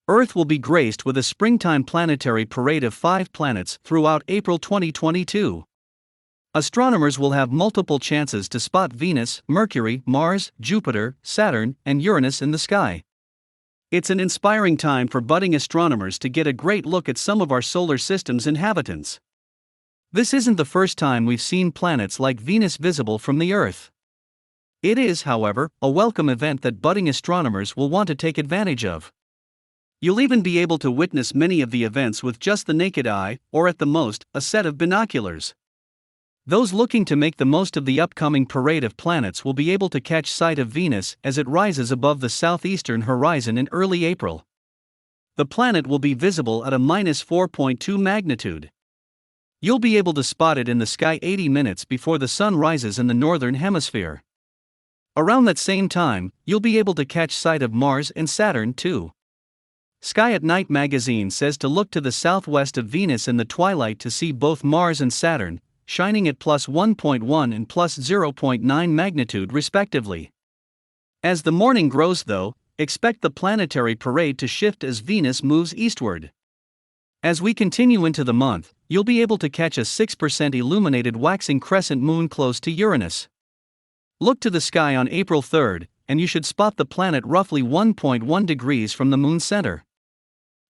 Earth will be graced with a springtime planetary parade of 5 planets throughout April 2022. Astronomers will have multiple chances to spot Venus, Mercury, Mars, Jupiter, Saturn, and Uranus in the sky. It's an inspiring time for budding astronomers to get a great look at some of our solar system's inhabitants. This isn't the first time we've seen planets like Venus visible from the Earth. It is, however, a welcome event that budding astronomers will want to take advantage of. You'll even be able to witness many of the events with just the naked eye, or at the most, a set of binoculars. Those looking to make the most of the upcoming parade of planets will be able to catch sight of Venus as it rises above the southeastern horizon in early April. The planet will be visible at a -4.2 magnitude. You'll be able to spot it in the sky 80 minutes before the sun rises in the northern hemisphere. Around that same time, you'll be able to catch sight of Mars and Saturn too. Sky at Night magazine says to look to the southwest of Venus in the twilight to see both Mars and Saturn, shining at +1.1 and +0.9 magnitude respectively. As the morning grows though, expect the planetary parade to shift as Venus moves eastward. As we continue into the month, you'll be able to catch a 6% illuminated waxing crescent moon close to Uranus. Look to the sky on April 3rd, and you should spot the planet roughly 1.1 degrees from the moon's center.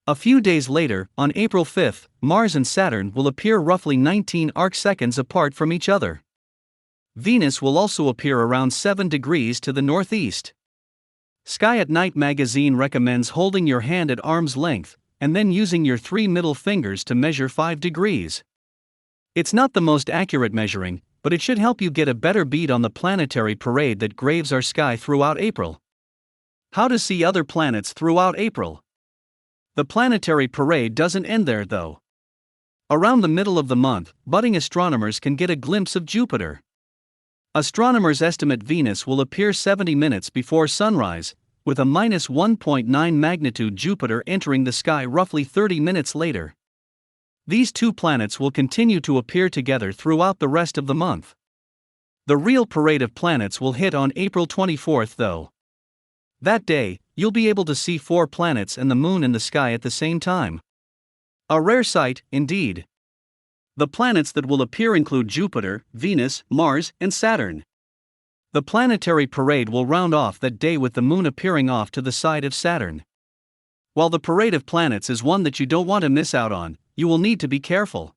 A few days later, on April 5th, Mars and Saturn will appear roughly 19 arcseconds apart from each other. Venus will also appear around 7 degrees to the northeast. Sky at Night magazine recommends holding your hand at arm's length, and then using your 3 middle fingers to measure 5 degrees. It's not the most accurate measuring, but it should help you get a better bead on the planetary parade that graves our sky throughout April. How to see other planets throughout April? The planetary parade doesn't end there though. Around the middle of the month, budding astronomers can get a glimpse of Jupiter. Astronomers estimate Venus will appear 70 minutes before sunrise, with a -1.9 magnitude Jupiter entering the sky roughly 30 minutes later. These two planets will continue to appear together throughout the rest of the month. The real parade of planets will hit on April 24th though. That day, you'll be able to see 4 planets and the moon in the sky at the same time. A rare sight, indeed. The planets that will appear include Jupiter, Venus, Mars, and Saturn. The planetary parade will round off that day with the moon appearing off to the side of Saturn. While the parade of planets is one that you don't want to miss out on, you will need to be careful.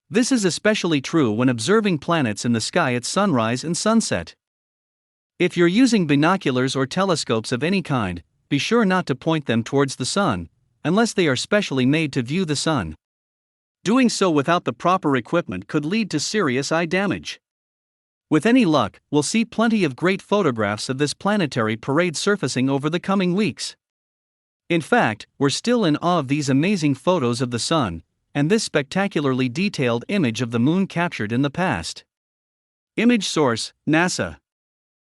This is especially true when observing planets in the sky at sunrise and sunset. If you're using binoculars or telescopes of any kind, be sure not to point them towards the sun, unless they are specially made to view the sun. Doing so without the proper equipment could lead to serious eye damage. With any luck, we'll see plenty of great photographs of this planetary parade surfacing over the coming weeks. In fact, we're still in awe of these amazing photos of the sun, and this spectacularly detailed image of the moon captured in the past. Image source: NASA.